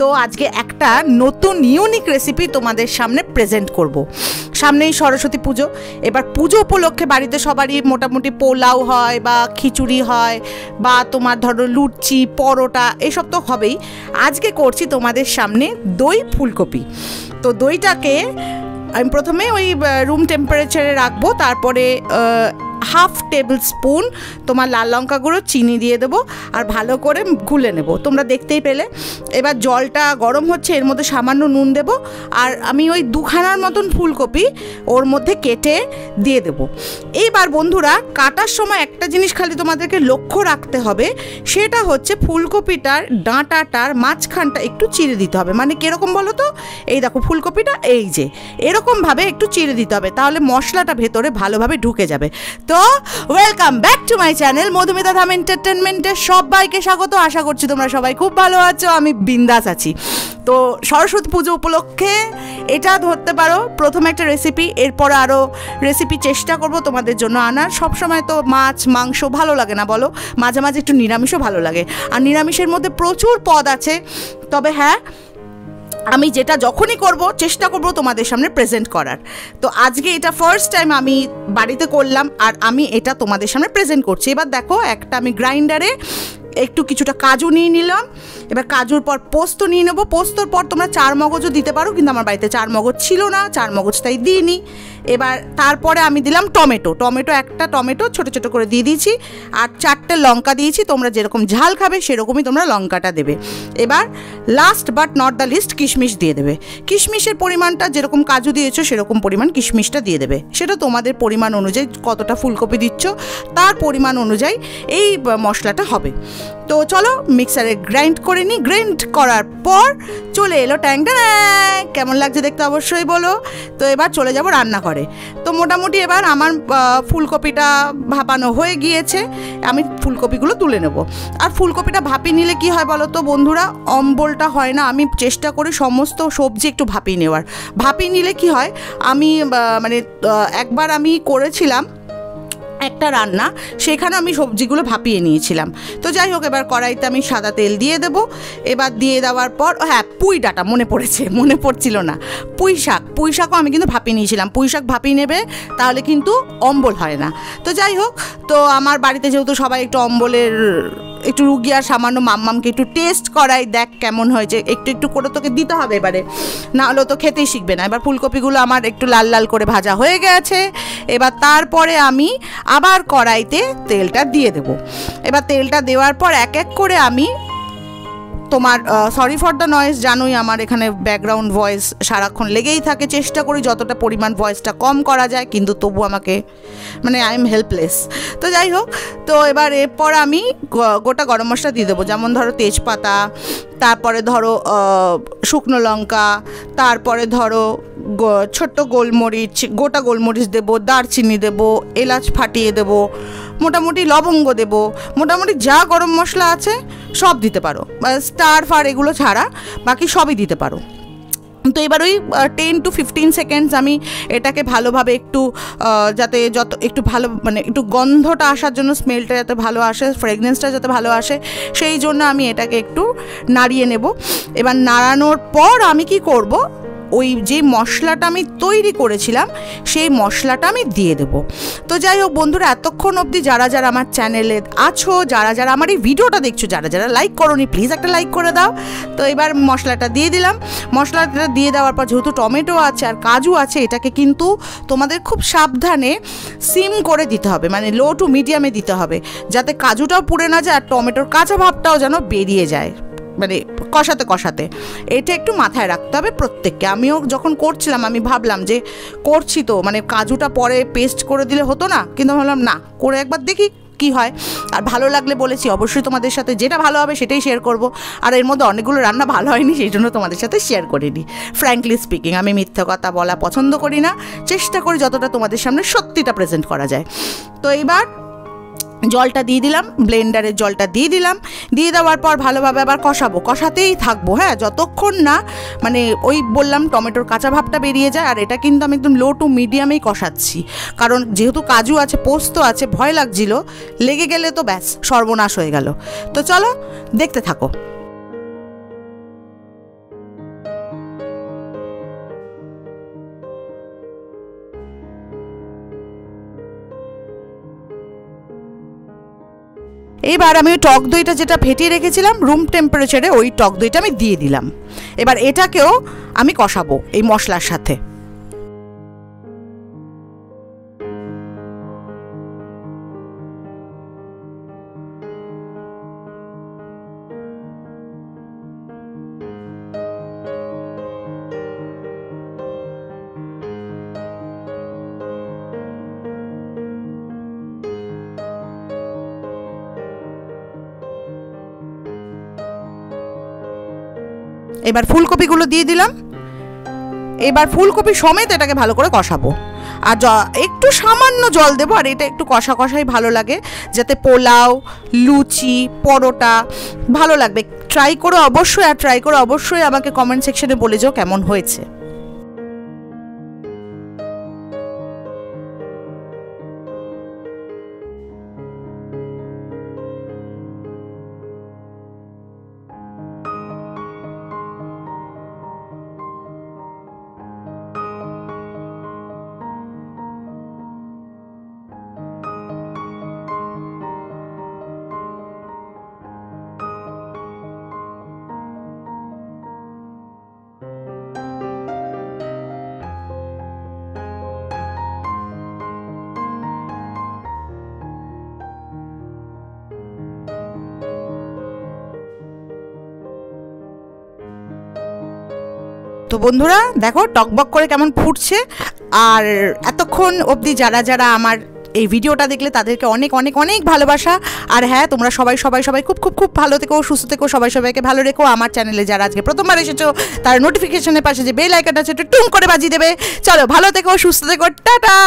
তো আজকে একটা নতুন ইউনিক রেসিপি তোমাদের সামনে প্রেজেন্ট করব। সামনেই সরস্বতী পুজো, এবার পুজো উপলক্ষে বাড়িতে সবারই মোটামুটি পোলাও হয় বা খিচুড়ি হয় বা তোমার ধরো লুচি পরোটা এসব তো হবেই। আজকে করছি তোমাদের সামনে দই ফুলকপি। তো দইটাকে আমি প্রথমে ওই রুম টেম্পারেচারে রাখবো, তারপরে হাফ টেবিল স্পুন তোমার লাল লঙ্কা গুঁড়ো চিনি দিয়ে দেবো আর ভালো করে গুলে নেব। তোমরা দেখতেই পেলে। এবার জলটা গরম হচ্ছে, এর মধ্যে সামান্য নুন দেব আর আমি ওই দুখানার মতন ফুলকপি ওর মধ্যে কেটে দিয়ে দেব। এইবার বন্ধুরা কাটার সময় একটা জিনিস খালি তোমাদেরকে লক্ষ্য রাখতে হবে, সেটা হচ্ছে ফুলকপিটার ডাঁটাটার মাঝখানটা একটু চিড়ে দিতে হবে। মানে কীরকম বলো তো, এই দেখো ফুলকপিটা এই যে এরকমভাবে একটু চিড়ে দিতে হবে, তাহলে মশলাটা ভেতরে ভালোভাবে ঢুকে যাবে। তো welcome back to my channel Madhumita Dham এন্টারটেনমেন্টের সবাইকে স্বাগত। আশা করছি তোমরা সবাই খুব ভালো আছো, আমি বিন্দাস আছি। তো সরস্বতী পুজো উপলক্ষে এটা ধরতে পারো প্রথম একটা রেসিপি, এরপর আরও রেসিপি চেষ্টা করব তোমাদের জন্য আনার। সবসময় তো মাছ মাংস ভালো লাগে না বলো, মাঝে মাঝে একটু নিরামিষও ভালো লাগে, আর নিরামিষের মধ্যে প্রচুর পদ আছে। তবে হ্যাঁ, আমি যেটা যখনই করব চেষ্টা করব তোমাদের সামনে প্রেজেন্ট করার। তো আজকে এটা ফার্স্ট টাইম আমি বাড়িতে করলাম আর আমি এটা তোমাদের সামনে প্রেজেন্ট করছি। এবার দেখো, একটা আমি গ্রাইন্ডারে একটু কিছুটা কাজু নিয়ে নিলাম। এবার কাজুর পর পোস্ত নিয়ে নেবো। পোস্তর পর তোমরা চার মগজও দিতে পারো, কিন্তু আমার বাড়িতে চার মগজ ছিল না, চার মগজ তাই দিইনি। এবার তারপরে আমি দিলাম টমেটো একটা টমেটো ছোটো ছোটো করে দিয়ে দিয়েছি আর 4টে লঙ্কা দিয়েছি। তোমরা যেরকম ঝাল খাবে সেরকমই তোমরা লঙ্কাটা দেবে। এবার last but not the least কিশমিশ দিয়ে দেবে। কিশমিশের পরিমাণটা যেরকম কাজু দিয়েছো সেরকম পরিমাণ কিশমিশটা দিয়ে দেবে। সেটা তোমাদের পরিমাণ অনুযায়ী, কতটা ফুলকপি দিচ্ছ তার পরিমাণ অনুযায়ী এই মশলাটা হবে। তো চলো মিক্সারে গ্রাইন্ড করে নিই। গ্রাইন্ড করার পর চলে এলো ট্যাংটা। কেমন লাগছে দেখতে অবশ্যই বলো। তো এবার চলে যাব রান্নাঘরে। তো মোটামুটি এবার আমার ফুলকপিটা ভাপানো হয়ে গিয়েছে, আমি ফুলকপিগুলো তুলে নেব। আর ফুলকপিটা ভাপিয়ে নিলে কি হয় বলো তো বন্ধুরা, অম্বলটা হয় না। আমি চেষ্টা করি সমস্ত সবজি একটু ভাপিয়ে নেওয়ার। ভাপিয়ে নিলে কি হয়, আমি মানে একবার আমি করেছিলাম একটা রান্না, সেখানে আমি সবজিগুলো ভাপিয়ে নিয়েছিলাম। তো যাই হোক, এবার কড়াইতে আমি সাদা তেল দিয়ে দেব। এবার দিয়ে দেওয়ার পর হ্যাঁ, পুঁই ডাঁটা মনে পড়ছিল না, পুঁই শাকও আমি কিন্তু ভাপিয়ে নিয়েছিলাম। পুঁই শাক ভাপিয়ে নেবে, তাহলে কিন্তু অম্বল হয় না। তো যাই হোক, তো আমার বাড়িতে যেহেতু সবাই একটু অম্বলের একটু রুগী, আর সামান্য মাম্মামকে একটু টেস্ট করাই, দেখ কেমন হয়েছে, একটু করে তোকে দিতে হবে এবারে, না হলেও তো খেতেই শিখবে না। এবার ফুলকপিগুলো আমার একটু লাল লাল করে ভাজা হয়ে গেছে। এবার তারপরে আমি আবার কড়াইতে তেলটা দিয়ে দেব। এবার তেলটা দেওয়ার পর এক এক করে আমি তোমার সরি ফর দ্য নয়েজ, জানোই আমার এখানে ব্যাকগ্রাউন্ড ভয়েস সারাক্ষণ লেগেই থাকে। চেষ্টা করি যতটা পরিমাণ ভয়েসটা কম করা যায়, কিন্তু তবু আমাকে মানে আই এম হেল্পলেস। তো যাই হোক, তো এবার এরপর আমি গোটা গরম মশলা দিয়ে দেবো। যেমন ধরো তেজপাতা, তারপরে ধরো শুকনো লঙ্কা, তারপরে ধরো ছোট্ট গোলমরিচ, গোটা গোলমরিচ দেবো, দারচিনি দেবো, এলাচ ফাটিয়ে দেবো, মোটামুটি লবঙ্গ দেবো, মোটামুটি যা গরম মশলা আছে সব দিতে পারো, স্টার ফার এগুলো ছাড়া বাকি সবই দিতে পারো। তো এবার ওই 10 to 15 সেকেন্ডস আমি এটাকে ভালোভাবে একটু যাতে একটু ভালো মানে একটু গন্ধটা আসার জন্য, স্মেলটা যাতে ভালো আসে, ফ্রেগনেন্সটা যাতে ভালো আসে, সেই জন্য আমি এটাকে একটু নাড়িয়ে নেব। এবার নাড়ানোর পর আমি কি করব, ওই যে মশলাটা আমি তৈরি করেছিলাম সেই মশলাটা আমি দিয়ে দেবো। তো যাই হোক বন্ধুরা, এতক্ষণ অবধি যারা আমার চ্যানেলে আছো, যারা আমার এই ভিডিওটা দেখছো, যারা লাইক করোনি প্লিজ একটা লাইক করে দাও। তো এবার মশলাটা দিয়ে দিলাম। মশলাটা দিয়ে দেওয়ার পর যেহেতু টমেটো আছে আর কাজু আছে, এটাকে কিন্তু তোমাদের খুব সাবধানে সিম করে দিতে হবে, মানে লো টু মিডিয়ামে দিতে হবে, যাতে কাজুটাও পুড়ে না যায় আর টমেটোর কাঁচা ভাবটাও যেন বেরিয়ে যায়, মানে কষাতে এটা একটু মাথায় রাখতে হবে প্রত্যেককে। আমিও যখন করছিলাম আমি ভাবলাম যে করছি তো, মানে কাজুটা পরে পেস্ট করে দিলে হতো না, কিন্তু ভাবলাম না, করে একবার দেখি কি হয়। আর ভালো লাগলে বলেছি অবশ্যই তোমাদের সাথে যেটা ভালো হবে সেটাই শেয়ার করব। আর এর মধ্যে অনেকগুলো রান্না ভালো হয়নি, সেই জন্য তোমাদের সাথে শেয়ার করিনি। ফ্র্যাঙ্কলি স্পিকিং, আমি মিথ্যা কথা বলা পছন্দ করি না, চেষ্টা করি যতটা তোমাদের সামনে সত্যিটা প্রেজেন্ট করা যায়। তো এইবার জলটা দিয়ে দিলাম, ব্লেন্ডারের জলটা দিয়ে দিলাম। দিয়ে দেওয়ার পর ভালোভাবে আবার কষাতেই থাকবো, হ্যাঁ, যতক্ষণ না মানে ওই বললাম টমেটোর কাঁচা ভাবটা বেরিয়ে যায়। আর এটা কিন্তু আমি একদম লো টু মিডিয়ামেই কষাচ্ছি, কারণ যেহেতু কাজু আছে, পোস্ত আছে, ভয় লাগছিল লেগে গেলে তো ব্যাস সর্বনাশ হয়ে গেল। তো চলো দেখতে থাকো। এবার আমি ওই টক দইটা যেটা ফেটিয়ে রেখেছিলাম রুম টেম্পারেচারে, ওই টক দইটা আমি দিয়ে দিলাম। এবার এটাকেও আমি কষাবো এই মশলার সাথে। এবার ফুলকপিগুলো দিয়ে দিলাম। এবার ফুলকপি সমেত এটাকে ভালো করে কষাবো, আর একটু সামান্য জল দেবো। আর এটা একটু কষা কষাই ভালো লাগে, যাতে পোলাও, লুচি, পরোটা ভালো লাগবে। ট্রাই করো অবশ্যই, আর ট্রাই করো অবশ্যই আমাকে কমেন্ট সেকশনে বলে যাও কেমন হয়েছে। তো বন্ধুরা দেখো টকবক করে কেমন ফুটছে। আর এতক্ষণ অবধি যারা যারা আমার এই ভিডিওটা দেখলে তাদেরকে অনেক অনেক অনেক ভালোবাসা। আর হ্যাঁ, তোমরা সবাই সবাই সবাই খুব খুব খুব ভালো থেকো, সুস্থ থেকো, সবাই সবাইকে ভালো রেখো। আমার চ্যানেলে যারা আজকে প্রথমবার এসেছো তার নোটিফিকেশনের পাশে যে বেল আইকনটা আছে একটু টুম করে বাজিয়ে দেবে। চলো ভালো থেকো, সুস্থ থেকো, টাটা।